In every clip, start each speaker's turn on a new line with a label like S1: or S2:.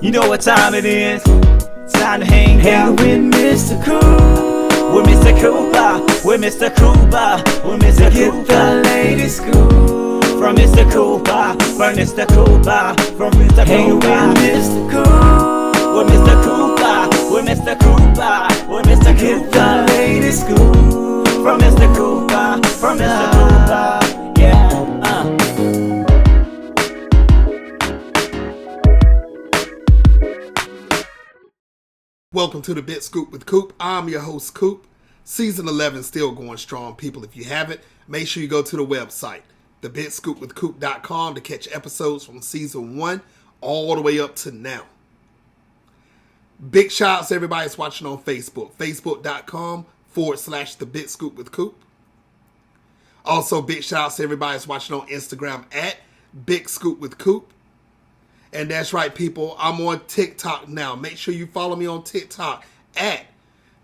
S1: You know what time it is? Time to hang out with Mr. Coop. With Mr. Cooper, with Mr. Cooper, with Mr. Cooper. Get the latest scoop from Mr. Cooper, from Mr. Cooper, from Mr. Cooper. Hang with Mr. Coop, with Mr. Cooper, with Mr. Cooper, with Mr. Cooper. Get the latest scoop from Mr. Cooper, from Mr. Cooper. Yeah.
S2: Welcome to the Bit Scoop with Coop. I'm your host, Coop. Season 11 still going strong, people. If you haven't, make sure you go to the website, thebitscoopwithcoop.com, to catch episodes from season 1 all the way up to now. Big shout outs to everybody that's watching on Facebook, facebook.com/thebitscoopwithcoop. Also, big shout outs to everybody that's watching on Instagram at Big Scoop with Coop. And that's right, people. I'm on TikTok now. Make sure you follow me on TikTok at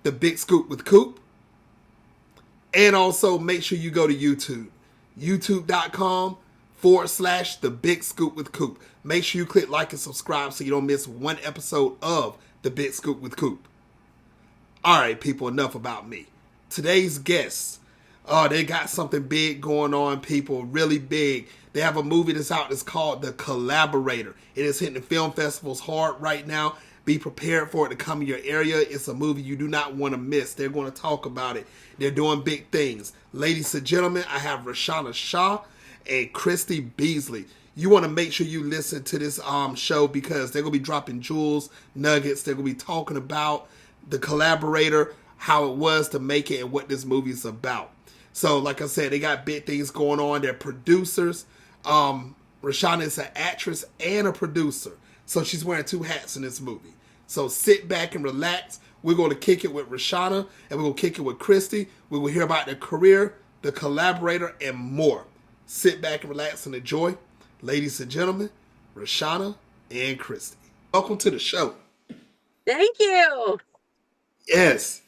S2: The Big Scoop with Coop. And also make sure you go to YouTube. YouTube.com/The Big Scoop with Coop. Make sure you click like and subscribe so you don't miss one episode of The Big Scoop with Coop. All right, people, enough about me. Today's guests, they got something big going on, people, really big. They have a movie that's out that's called The Collaborator. It is hitting the film festivals hard right now. Be prepared for it to come in your area. It's a movie you do not want to miss. They're going to talk about it. They're doing big things. Ladies and gentlemen, I have Rashaana Shah and Cristy Beasley. You want to make sure you listen to this show because they're going to be dropping jewels, nuggets. They're going to be talking about The Collaborator, how it was to make it, and what this movie is about. So, like I said, they got big things going on. They're producers. Rashaana is an actress and a producer. So she's wearing two hats in this movie. So sit back and relax. We're going to kick it with Rashaana and we're going to kick it with Cristy. We will hear about their career, The Collaborator, and more. Sit back and relax and enjoy. Ladies and gentlemen, Rashaana and Cristy. Welcome to the show.
S3: Thank you.
S2: Yes.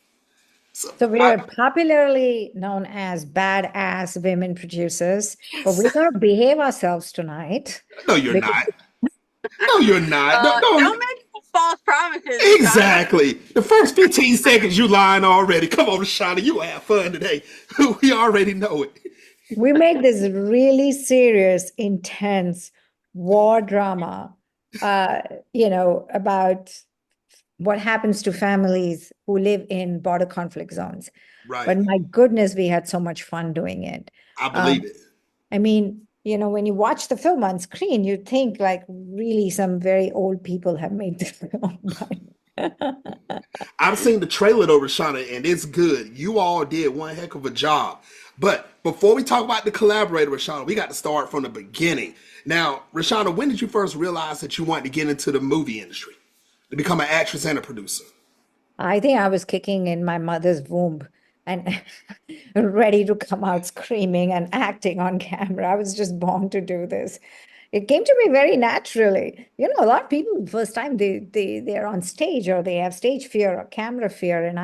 S4: So we are popularly known as badass women producers, but we gotta behave ourselves tonight.
S2: No, you're not. No, you're not.
S3: Don't make false promises.
S2: Exactly. The first 15 seconds you lying already. Come on, Rashaana, you have fun today. We already know it.
S4: We make this really serious, intense war drama, about what happens to families who live in border conflict zones.
S2: Right.
S4: But my goodness, we had so much fun doing it.
S2: I believe it.
S4: I mean, when you watch the film on screen, you think like really some very old people have made this film.
S2: I've seen the trailer though, Rashaana, and it's good. You all did one heck of a job. But before we talk about The Collaborator, Rashaana, we got to start from the beginning. Now, Rashaana, when did you first realize that you wanted to get into the movie industry? To become an actress and a producer?
S4: I think I was kicking in my mother's womb and ready to come out screaming and acting on camera. I was just born to do this. It came to me very naturally. A lot of people, first time they're on stage or they have stage fear or camera fear. And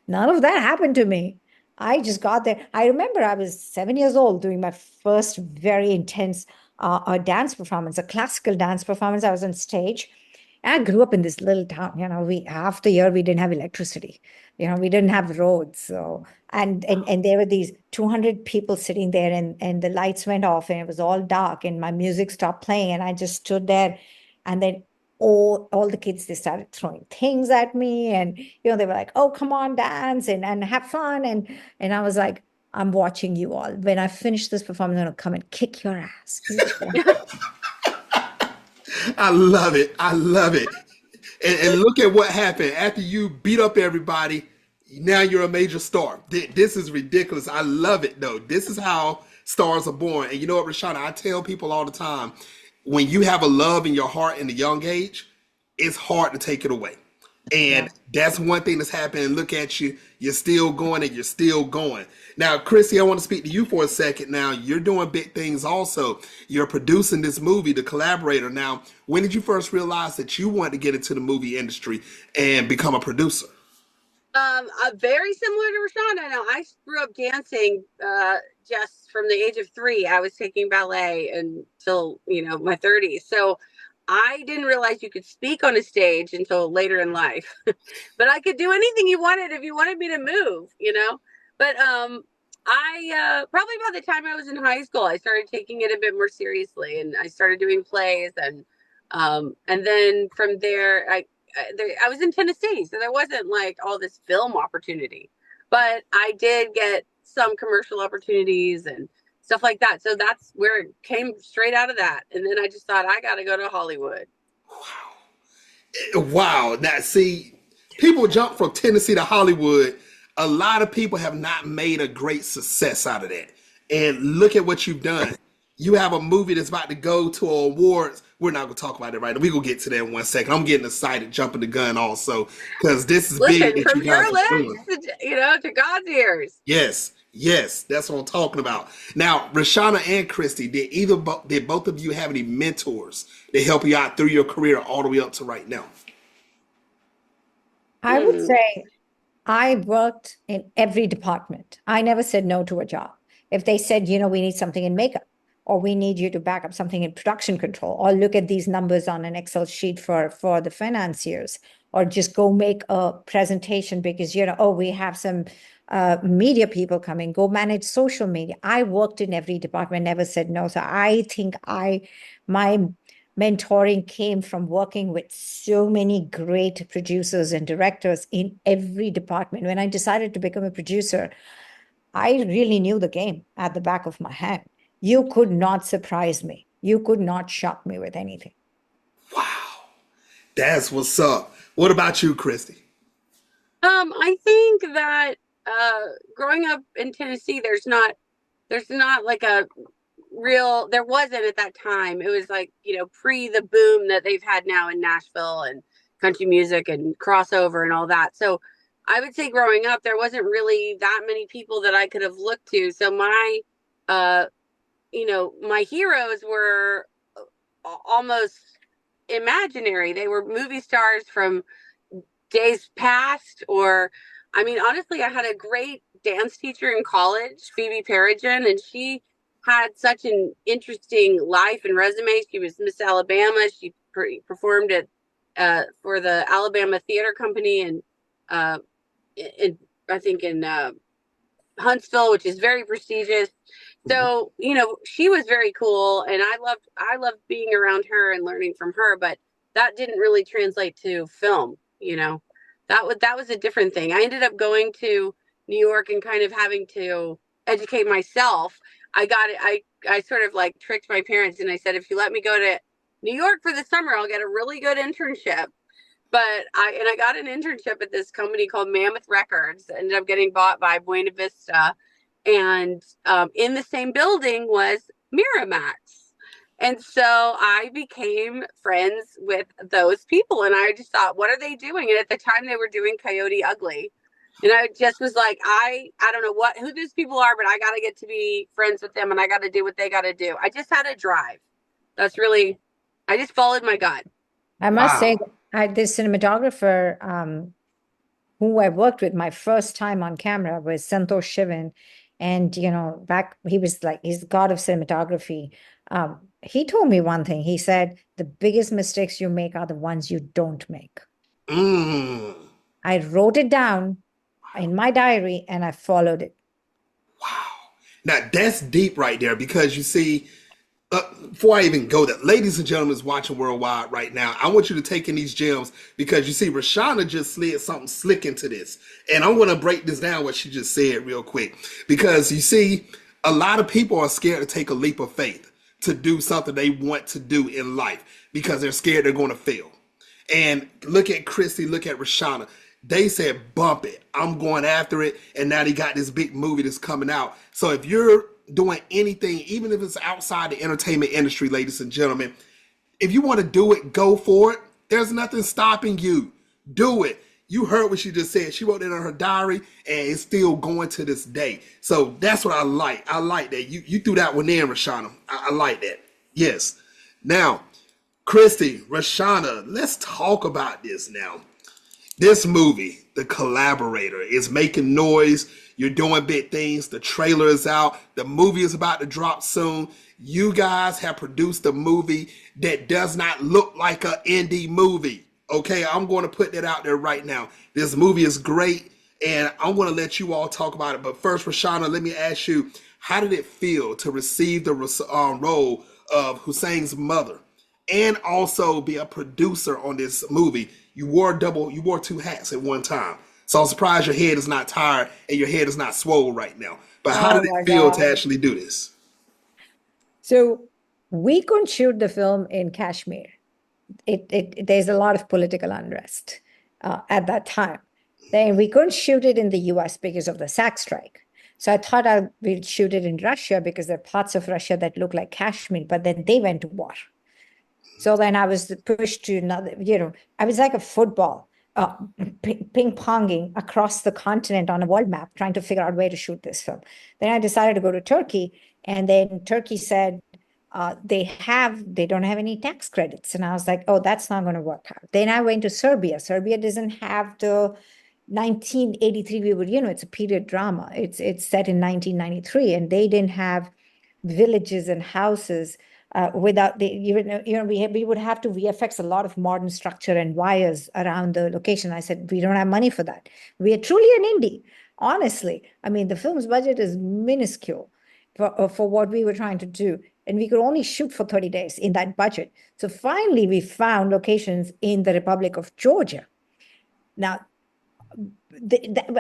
S4: none of that happened to me. I just got there. I remember I was 7 years old doing my first very intense dance performance, a classical dance performance. I was on stage. I grew up in this little town. Half the year we didn't have electricity. We didn't have roads. So and there were these 200 people sitting there, and the lights went off, and it was all dark, and my music stopped playing, and I just stood there, and then all the kids, they started throwing things at me, and they were like, "Oh, come on, dance and have fun," and I was like, "I'm watching you all. When I finish this performance, I'm gonna come and kick your ass."
S2: I love it. I love it. And look at what happened. After you beat up everybody, now you're a major star. This is ridiculous. I love it, though. This is how stars are born. And you know what, Rashaana? I tell people all the time, when you have a love in your heart in a young age, it's hard to take it away. And that's one thing that's happening. Look at you. You're still going and you're still going. Now, Cristy, I want to speak to you for a second. Now, you're doing big things also. You're producing this movie, The Collaborator. Now, when did you first realize that you wanted to get into the movie industry and become a producer?
S3: Very similar to Rashaana. Now, I grew up dancing just from the age of 3. I was taking ballet until, my 30s. So I didn't realize you could speak on a stage until later in life, but I could do anything you wanted if you wanted me to move, you know. But I probably by the time I was in high school, I started taking it a bit more seriously, and I started doing plays, and then from there, I was in Tennessee, so there wasn't like all this film opportunity, but I did get some commercial opportunities and stuff like that. So that's where it came straight out of that. And then I just thought I got to go to Hollywood.
S2: Wow. Now, see, people jump from Tennessee to Hollywood. A lot of people have not made a great success out of that. And look at what you've done. You have a movie that's about to go to awards. We're not going to talk about it right now. We're going to get to that in 1 second. I'm getting excited, jumping the gun also, because this is big.
S3: Listen, from your lips, to God's ears.
S2: Yes. Yes, that's what I'm talking about. Now, Rashaana and Cristy, did both of you have any mentors that help you out through your career all the way up to right now?
S4: I would say I worked in every department. I never said no to a job. If they said, we need something in makeup, or we need you to back up something in production control, or look at these numbers on an Excel sheet for the financiers, or just go make a presentation because, we have some media people coming, go manage social media. I worked in every department, never said no. So I think my mentoring came from working with so many great producers and directors in every department. When I decided to become a producer, I really knew the game at the back of my hand. You could not surprise me. You could not shock me with anything.
S2: Wow. That's what's up. What about you, Cristy?
S3: I think that growing up in Tennessee, there's not like a real, there wasn't at that time. It was like, pre the boom that they've had now in Nashville and country music and crossover and all that. So I would say growing up, there wasn't really that many people that I could have looked to. So my heroes were almost imaginary. They were movie stars from days past, or honestly, I had a great dance teacher in college, Phoebe Peregrine, and she had such an interesting life and resume. She was Miss Alabama. She performed for the Alabama Theater Company, and I think in Huntsville, which is very prestigious. So, she was very cool, and I loved being around her and learning from her, but that didn't really translate to film, that was a different thing. I ended up going to New York and kind of having to educate myself. I sort of like tricked my parents, and I said, if you let me go to New York for the summer, I'll get a really good internship. But I got an internship at this company called Mammoth Records. Ended up getting bought by Buena Vista, and in the same building was Miramax. And so I became friends with those people, and I just thought, what are they doing? And at the time, they were doing Coyote Ugly, and I just was like, I don't know who these people are, but I got to get to be friends with them, and I got to do what they got to do. I just had a drive. I just followed my gut.
S4: I must say, this cinematographer who I worked with my first time on camera was Santosh Shivan. And, he's the god of cinematography. He told me one thing. He said, the biggest mistakes you make are the ones you don't make. I wrote it down in my diary and I followed it.
S2: Wow. Now that's deep right there, because you see, before I even go there, ladies and gentlemen is watching worldwide right now, I want you to take in these gems, because you see Rashaana just slid something slick into this. And I'm going to break this down, what she just said real quick, because you see, a lot of people are scared to take a leap of faith to do something they want to do in life because they're scared they're going to fail. And look at Cristy, look at Rashaana. They said, bump it. I'm going after it. And now they got this big movie that's coming out. So if you're doing anything, even if it's outside the entertainment industry, ladies and gentlemen, if you want to do it, go for it. There's nothing stopping you. Do it. You heard what she just said. She wrote it in her diary, and it's still going to this day. So that's what I like. I like that. You threw that one in, Rashaana. I like that. Yes. Now, Cristy, Rashaana, let's talk about this now. This movie, The Collaborator, is making noise. You're doing big things. The trailer is out. The movie is about to drop soon. You guys have produced a movie that does not look like an indie movie. Okay, I'm going to put that out there right now. This movie is great, and I'm going to let you all talk about it. But first, Rashaana, let me ask you, how did it feel to receive the role of Hussein's mother and also be a producer on this movie? You wore two hats at one time. So I'm surprised your head is not tired and your head is not swollen right now. But how
S4: Oh
S2: did
S4: my
S2: it feel to
S4: God.
S2: actually do this?
S4: So we couldn't shoot the film in Kashmir. There's a lot of political unrest at that time. Then we couldn't shoot it in the US because of the SAG strike. So I thought we'd shoot it in Russia because there are parts of Russia that look like Kashmir, but then they went to war. So then I was pushed to another, I was like a football, ping-ponging across the continent on a world map, trying to figure out where to shoot this film. Then I decided to go to Turkey, and then Turkey said, they don't have any tax credits. And I was like, oh, that's not going to work out. Then I went to Serbia. Serbia doesn't have the 1983, it's a period drama. It's set in 1993, and they didn't have villages and houses without we would have to VFX a lot of modern structure and wires around the location. I said, we don't have money for that. We are truly an indie, honestly. I mean, the film's budget is minuscule for what we were trying to do. And we could only shoot for 30 days in that budget. So finally, we found locations in the Republic of Georgia. Now,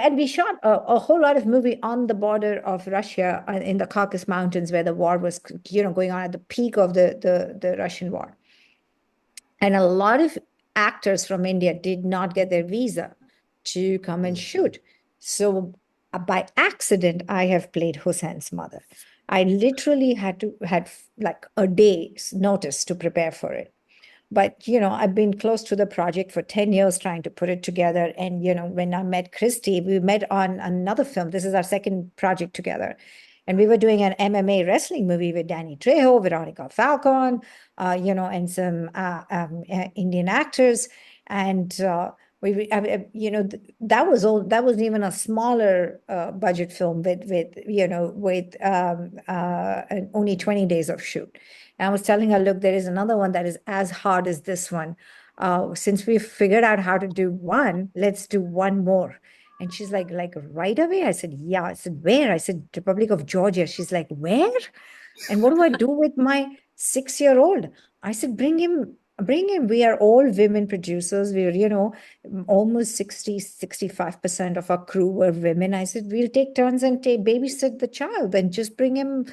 S4: and we shot a whole lot of movie on the border of Russia in the Caucasus Mountains, where the war was, going on at the peak of the Russian war. And a lot of actors from India did not get their visa to come and shoot. So by accident, I have played Hussein's mother. I literally had like a day's notice to prepare for it. But, I've been close to the project for 10 years trying to put it together. And, when I met Cristy, we met on another film. This is our second project together. And we were doing an MMA wrestling movie with Danny Trejo, Veronica Falcon, and some Indian actors. And that was even a smaller budget film with only 20 days of shoot. And I was telling her, look, there is another one that is as hard as this one. Since we figured out how to do one, let's do one more. And she's like right away? I said, yeah. I said, where? I said, Republic of Georgia. She's like, where? And what do I do with my 6-year-old? I said, bring him. We are all women producers. We're, almost 65% of our crew were women. I said, we'll take turns and babysit the child and just bring him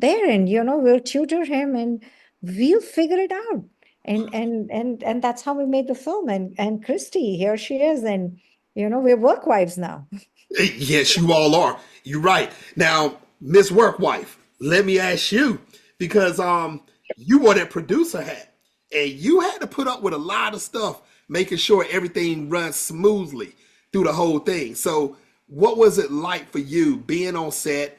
S4: there, and we'll tutor him and we'll figure it out. And that's how we made the film. And Cristy, here she is, and we're work wives now.
S2: Yes, you all are. You're right. Now, Miss Workwife, let me ask you, because you wore that producer hat and you had to put up with a lot of stuff, making sure everything runs smoothly through the whole thing. So what was it like for you being on set,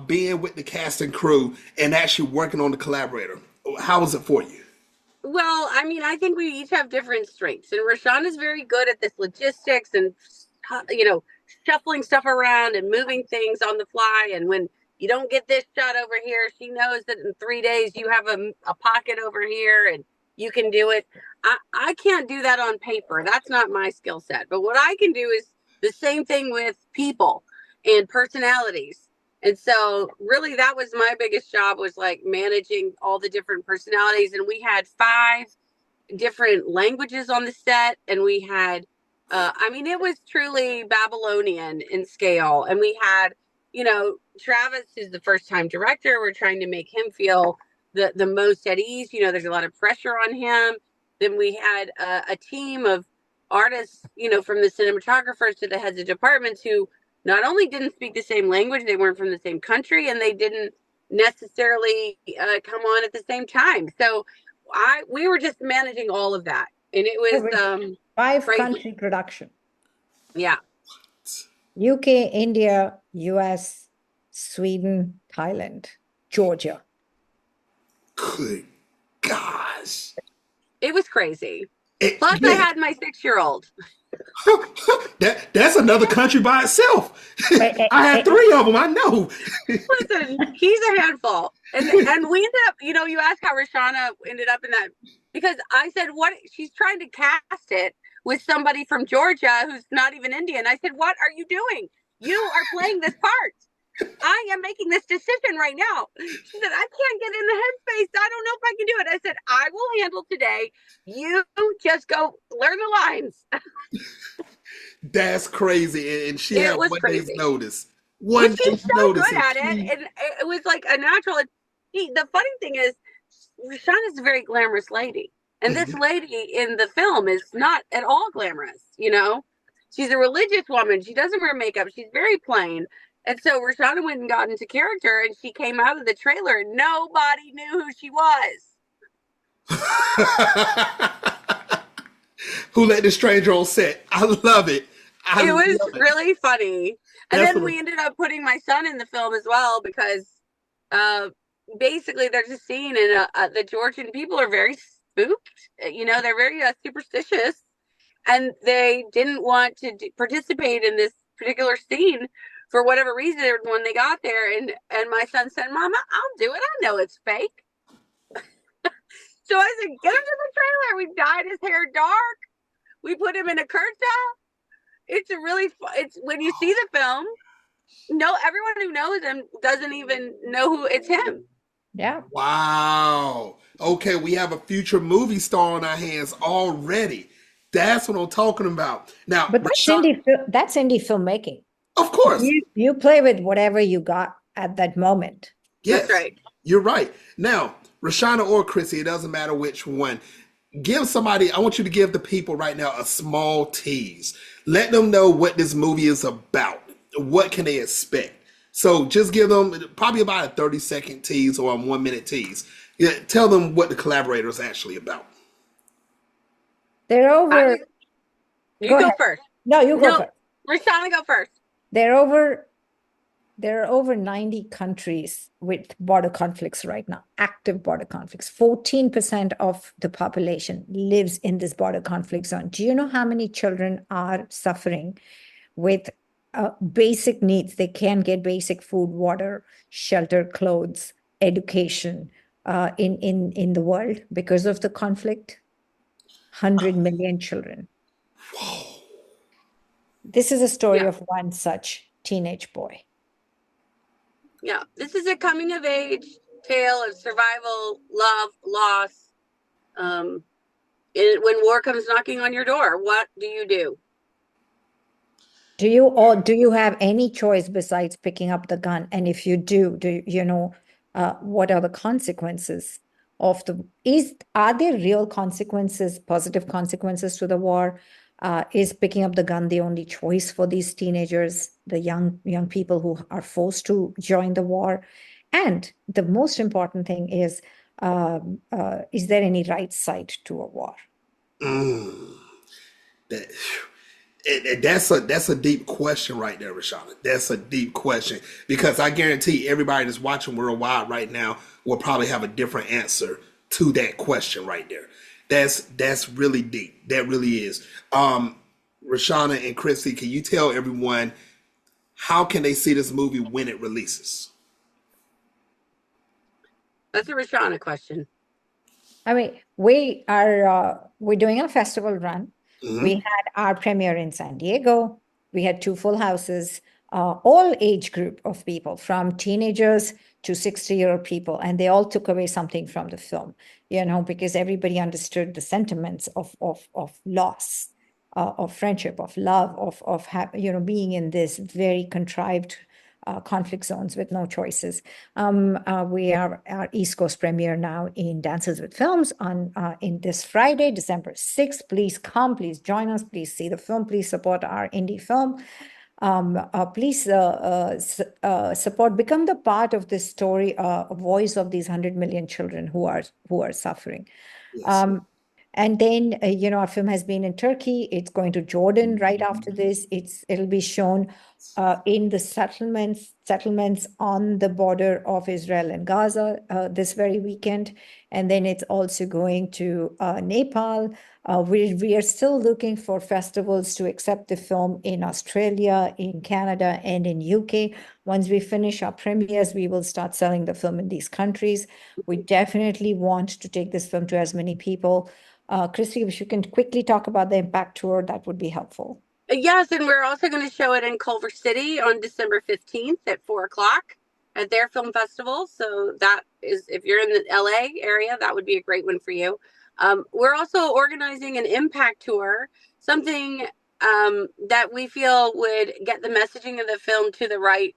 S2: being with the cast and crew, and actually working on the Collaborator? How was it for you?
S3: Well, I mean, I think we each have different strengths, and Rashaana is very good at this logistics and shuffling stuff around and moving things on the fly. And when you don't get this shot over here, she knows that in 3 days you have a pocket over here and you can do it. I can't do that on paper. That's not my skill set. But what I can do is the same thing with people and personalities. And so really that was my biggest job, was like managing all the different personalities. And we had 5 different languages on the set, and we had it was truly Babylonian in scale. And we had, Travis, who's the first time director. We're trying to make him feel the most at ease. There's a lot of pressure on him. Then we had a team of artists, from the cinematographers to the heads of departments, who not only didn't speak the same language, they weren't from the same country, and they didn't necessarily come on at the same time. So we were just managing all of that. And it was
S4: 5-country production.
S3: Yeah.
S4: UK, India, US, Sweden, Thailand, Georgia.
S2: Good gosh.
S3: It was crazy. Plus, I had my 6-year-old.
S2: That's another country by itself. I had 3 of them. I know.
S3: Listen, he's a handful, and we ended up. You asked how Rashaana ended up in that because I said, "What?" She's trying to cast it with somebody from Georgia who's not even Indian. I said, "What are you doing? You are playing this part. I am making this decision right now." She said, "I can't get in the headspace. I don't know if I can do it." I said, "I will handle today. You just go learn the lines."
S2: That's crazy. And she had 1 day's notice.
S3: But she's so good at it. And it was like a natural. The funny thing is, Rashaana's a very glamorous lady. And this lady in the film is not at all glamorous, She's a religious woman. She doesn't wear makeup. She's very plain. And so Rashaana went and got into character, and she came out of the trailer, and nobody knew who she was.
S2: Who let the stranger on set? I love it.
S3: It was really funny. And then we ended up putting my son in the film as well because basically there's a scene and the Georgian people are very spooked. They're very superstitious, and they didn't want to participate in this particular scene for whatever reason when they got there. And my son said, "Mama, I'll do it. I know it's fake." So I said, "Get him to the trailer." We dyed his hair dark. We put him in a kurta. It's it's when you see the film, everyone who knows him doesn't even know who it's him.
S4: Yeah.
S2: Wow. Okay, we have a future movie star on our hands already. That's what I'm talking about. Now,
S4: but that's indie filmmaking.
S2: Of course.
S4: You play with whatever you got at that moment.
S2: Yes,
S3: that's right.
S2: You're right. Now, Rashaana or Cristy, it doesn't matter which one. I want you to give the people right now a small tease. Let them know what this movie is about. What can they expect? So just give them probably about a 30-second tease or a 1-minute tease. Tell them what the Collaborator is actually about.
S4: They're over.
S3: You go first.
S4: No, you go first.
S3: Rashaana, go first.
S4: There are over 90 countries with border conflicts right now, active border conflicts. 14% of the population lives in this border conflict zone. Do you know how many children are suffering with basic needs? They can't get basic food, water, shelter, clothes, education in the world because of the conflict. 100 million children.
S2: Whoa.
S4: This is a story of one such teenage boy.
S3: Yeah, this is a coming of age tale of survival, love, loss. When war comes knocking on your door, what do you do?
S4: Do you have any choice besides picking up the gun? And if you do you know what are the consequences of are there real consequences, positive consequences to the war? Is picking up the gun the only choice for these teenagers, the young people who are forced to join the war? And the most important thing is there any right side to a war?
S2: That's a deep question right there, Rashaana. That's a deep question because I guarantee everybody that's watching worldwide right now will probably have a different answer to that question right there. That's really deep. That really is. Rashaana and Cristy, can you tell everyone how can they see this movie when it releases?
S3: That's a Rashaana question.
S4: I mean, we're doing a festival run. Mm-hmm. We had our premiere in San Diego. We had 2 full houses, all age group of people, from teenagers to 60-year-old people, and they all took away something from the film, because everybody understood the sentiments of loss, of friendship, of love, of being in this very contrived conflict zones with no choices. We are our East Coast premiere now in Dances with Films in this Friday, December 6th. Please come, please join us, please see the film, please support our indie film. Please support, become the part of this story, a voice of these 100 million children who are suffering. Yes. And then, our film has been in Turkey. It's going to Jordan right after this. It'll be shown in the settlements on the border of Israel and Gaza this very weekend. And then it's also going to Nepal. We are still looking for festivals to accept the film in Australia, in Canada, and in UK. Once we finish our premieres, we will start selling the film in these countries. We definitely want to take this film to as many people. Cristy, if you can quickly talk about the Impact Tour, that would be helpful.
S3: Yes, and we're also going to show it in Culver City on December 15th at 4 o'clock at their film festival. So that is, if you're in the LA area, that would be a great one for you. We're also organizing an impact tour, something that we feel would get the messaging of the film to the right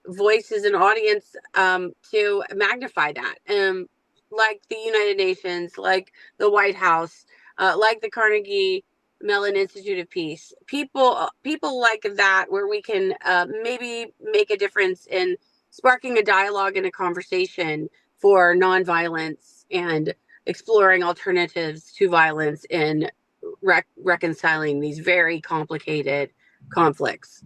S3: voices and audience to magnify that. Like the United Nations, like the White House, like the Carnegie Mellon Institute of Peace, people like that, where we can maybe make a difference in sparking a dialogue and a conversation for nonviolence and exploring alternatives to violence in reconciling these very complicated conflicts.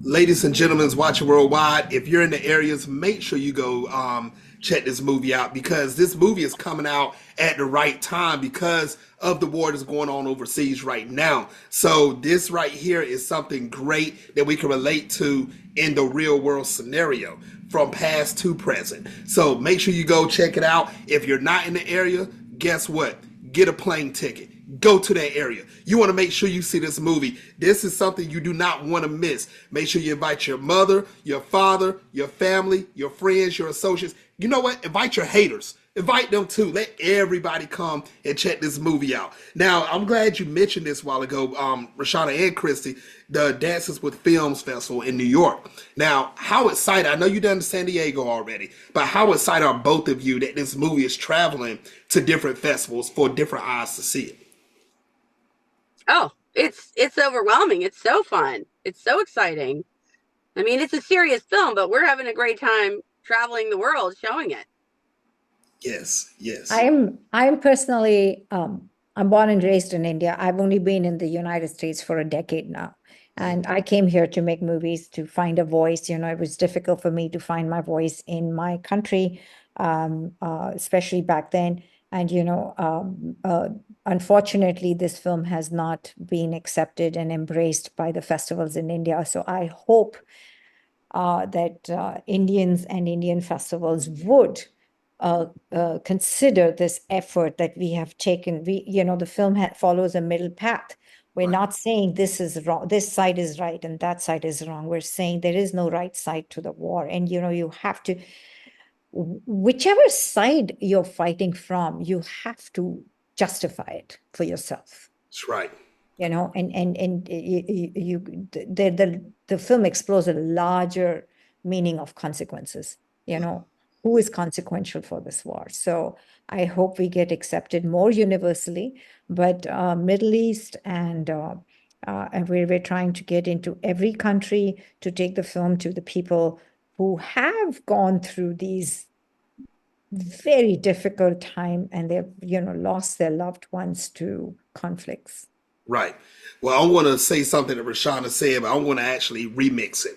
S2: Ladies and gentlemen watching worldwide, if you're in the areas, make sure you go check this movie out, because this movie is coming out at the right time because of the war that's going on overseas right now. So this right here is something great that we can relate to in the real world scenario from past to present. So make sure you go check it out. If you're not in the area, guess what? Get a plane ticket. Go to that area. You want to make sure you see this movie. This is something you do not want to miss. Make sure you invite your mother, your father, your family, your friends, your associates. You know what? Invite your haters. Invite them too. Let everybody come and check this movie out. Now, I'm glad you mentioned this a while ago, Rashaana and Cristy, the Dances with Films Festival in New York. Now, how excited, I know you've done San Diego already, but how excited are both of you that this movie is traveling to different festivals for different eyes to see it?
S3: Oh, it's overwhelming. It's so fun. It's so exciting. I mean, it's a serious film, but we're having a great time traveling the world showing it.
S2: Yes, yes.
S4: I'm personally I'm born and raised in India. I've only been in the United States for a decade now. And I came here to make movies, to find a voice. It was difficult for me to find my voice in my country, especially back then. And, unfortunately, this film has not been accepted and embraced by the festivals in India. So I hope that Indians and Indian festivals would consider this effort that we have taken. The film follows a middle path. We're not saying this is wrong, this side is right and that side is wrong. We're saying there is no right side to the war. And, you have to, whichever side you're fighting from, you have to justify it for yourself.
S2: That's right.
S4: And the film explores a larger meaning of consequences. Who is consequential for this war? So I hope we get accepted more universally, but Middle East and we're trying to get into every country to take the film to the people who have gone through these very difficult time and they've lost their loved ones to conflicts.
S2: Right. Well, I want to say something that Rashaana said, but I want to actually remix it.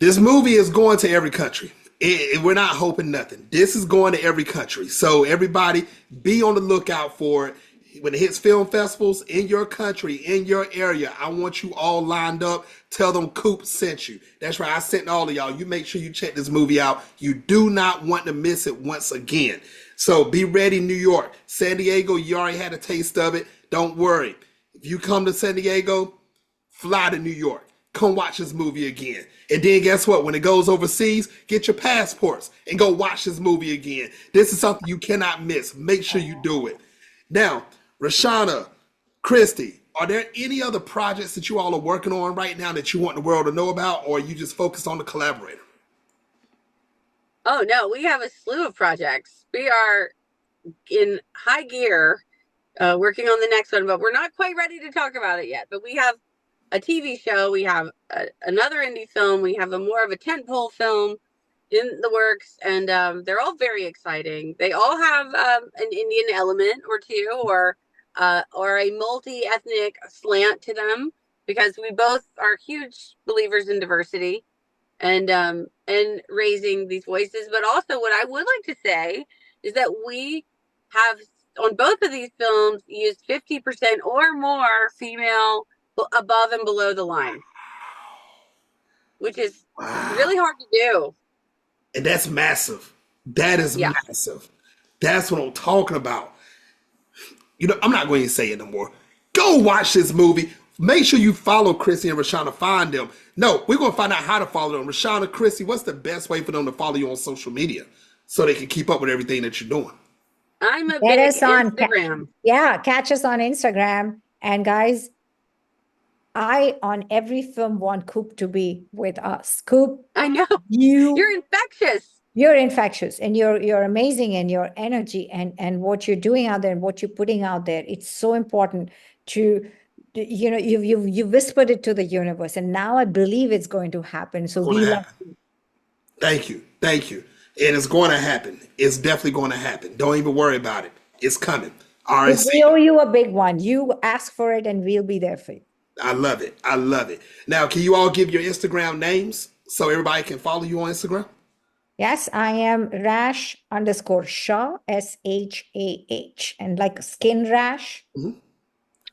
S2: This movie is going to every country. We're not hoping nothing. This is going to every country. So everybody be on the lookout for it. When it hits film festivals in your country, in your area, I want you all lined up. Tell them Coop sent you. That's right. I sent all of y'all. You make sure you check this movie out. You do not want to miss it once again. So be ready, New York. San Diego, you already had a taste of it. Don't worry. If you come to San Diego, fly to New York. Come watch this movie again. And then guess what? When it goes overseas, get your passports and go watch this movie again. This is something you cannot miss. Make sure you do it. Now, Rashaana, Cristy, are there any other projects that you all are working on right now that you want the world to know about, or are you just focused on the Collaborator?
S3: Oh, no, we have a slew of projects. We are in high gear working on the next one, but we're not quite ready to talk about it yet. But we have a TV show, we have another indie film, we have more of a tentpole film in the works, and they're all very exciting. They all have an Indian element or two, or a multi-ethnic slant to them. because we both are huge believers in diversity and raising these voices. But also, what I would like to say is that we have on both of these films used 50% or more female above and below the line, which is really hard to do.
S2: And that's massive. That is massive. That's what I'm talking about. I'm not going to say it no more. Go watch this movie. Make sure you follow Cristy and Rashaana. Find them. No, we're going to find out how to follow them. Rashaana, Cristy, what's the best way for them to follow you on social media so they can keep up with everything that you're doing?
S3: I'm a big Instagram.
S4: Catch us on Instagram. And guys, I, on every film, want Coop to be with us. Coop,
S3: I know. You're infectious.
S4: You're infectious, and you're amazing, and your energy and what you're doing out there and what you're putting out there. It's so important to, you whispered it to the universe, and now I believe it's going to happen. So we love you.
S2: Thank you. And it's going to happen. It's definitely going to happen. Don't even worry about it. It's coming. All right.
S4: We owe you a big one. You ask for it, and we'll be there for you.
S2: I love it. Now, can you all give your Instagram names so everybody can follow you on Instagram?
S4: Yes, I am Rash_Shah, SHAH, and like a skin rash.
S2: Mm-hmm.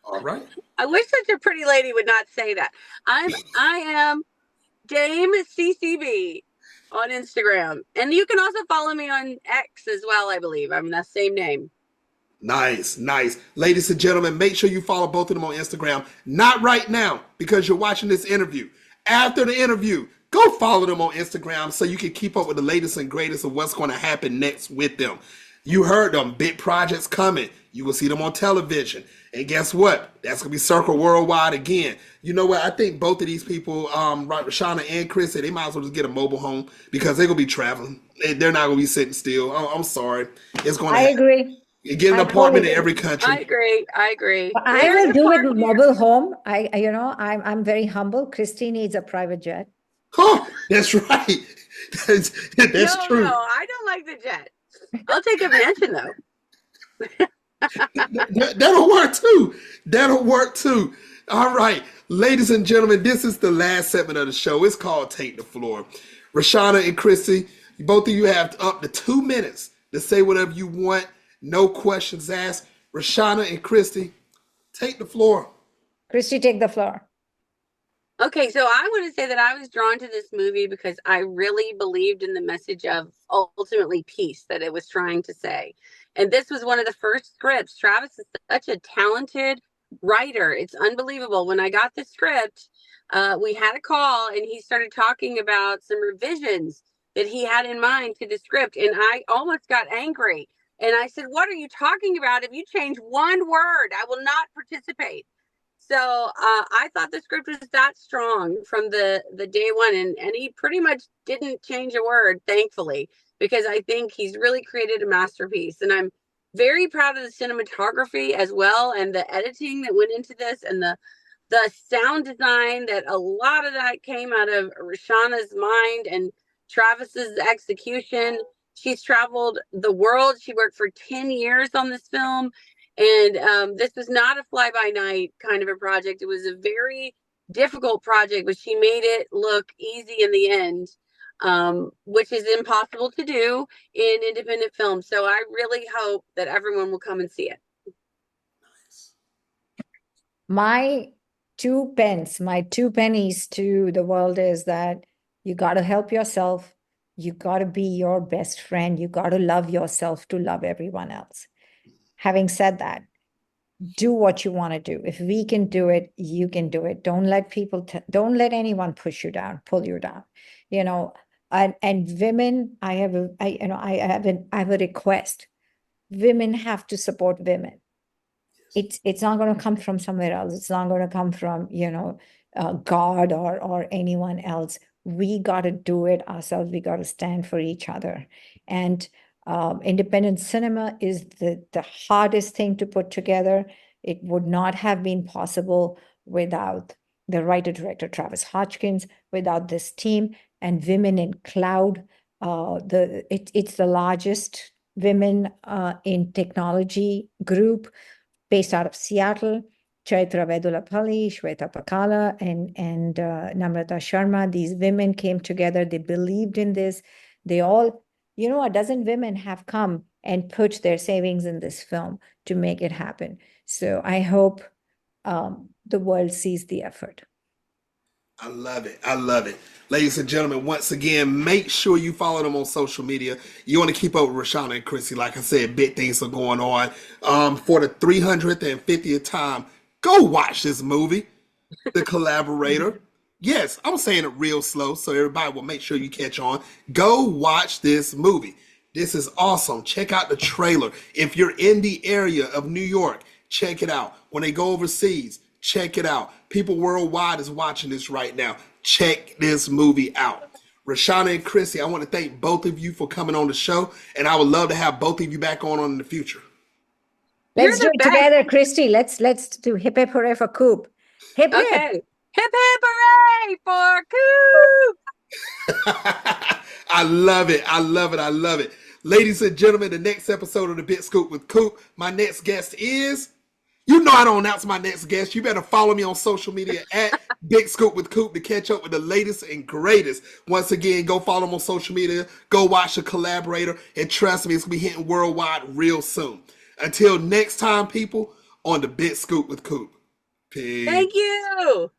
S2: All right.
S3: I wish such a pretty lady would not say that. I am Dame CCB on Instagram, and you can also follow me on X as well. I believe I'm the same name.
S2: Nice. Ladies and gentlemen, make sure you follow both of them on Instagram. Not right now because you're watching this interview. After the interview, go follow them on Instagram so you can keep up with the latest and greatest of what's going to happen next with them. You heard them. Big projects coming. You will see them on television. And guess what? That's going to be circled worldwide again. You know what? I think both of these people, Rashaana and Cristy, they might as well just get a mobile home because they're going to be traveling. They're not going to be sitting still. I'm sorry. It's going to happen.
S4: Agree.
S2: Get an apartment in every country.
S3: I agree.
S4: I will do it with mobile home. I'm very humble. Cristy needs a private jet.
S2: Oh, that's right. That's true.
S3: No, I don't like the jet. I'll take a mansion though. That'll work too. All right, ladies and gentlemen, this is the last segment of the show. It's called Take the Floor. Rashaana and Cristy, both of you have up to 2 minutes to say whatever you want. No questions asked. Rashaana and Cristy, take the floor.
S4: Cristy, take the floor.
S3: Okay, so I want to say that I was drawn to this movie because I really believed in the message of ultimately peace that it was trying to say. And this was one of the first scripts. Travis is such a talented writer. It's unbelievable. When I got the script, we had a call and he started talking about some revisions that he had in mind to the script. And I almost got angry. And I said, what are you talking about? If you change one word, I will not participate. So I thought the script was that strong from the day one. And he pretty much didn't change a word, thankfully, because I think he's really created a masterpiece. And I'm very proud of the cinematography as well and the editing that went into this and the sound design, that a lot of that came out of Rashaana's mind and Travis's execution. She's traveled the world. She worked for 10 years on this film. And this was not a fly-by-night kind of a project. It was a very difficult project, but she made it look easy in the end, which is impossible to do in independent film. So I really hope that everyone will come and see it.
S4: My 2 pennies to the world is that you got to help yourself. You got to be your best friend. You got to love yourself to love everyone else. Having said that, do what you want to do. If we can do it, you can do it. Don't let don't let anyone push you down, pull you down. And women, I have a request. Women have to support women. It's not going to come from somewhere else. It's not going to come from God or anyone else. We got to do it ourselves. We got to stand for each other. And independent cinema is the hardest thing to put together. It would not have been possible without the writer-director Travis Hodgkins, without this team and Women in Cloud. It's the largest women in technology group based out of Seattle. Chaitra Vedulapalli, Shweta Pakala, and Namrata Sharma. These women came together. They believed in this. They all, a dozen women have come and put their savings in this film to make it happen. So I hope the world sees the effort.
S2: I love it. I love it. Ladies and gentlemen, once again, make sure you follow them on social media. You want to keep up with Rashaana and Cristy. Like I said, big things are going on. For the 350th time, go watch this movie, The Collaborator. Yes, I'm saying it real slow so everybody will make sure you catch on. Go watch this movie. This is awesome. Check out the trailer. If you're in the area of New York, check it out. When they go overseas, check it out. People worldwide is watching this right now. Check this movie out. Rashaana and Cristy, I want to thank both of you for coming on the show, and I would love to have both of you back on in the future.
S4: Let's do it together, Cristy. Let's do hip hip hooray for Coop. Hip hip.
S3: Okay. Hip hip hooray for Coop.
S2: I love it. I love it. I love it. Ladies and gentlemen, the next episode of the Big Scoop with Coop, my next guest is... You know I don't announce my next guest. You better follow me on social media at Big Scoop with Coop to catch up with the latest and greatest. Once again, go follow him on social media. Go watch The Collaborator. And trust me, it's going to be hitting worldwide real soon. Until next time, people, on the Big Scoop with Coop. Peace.
S3: Thank you.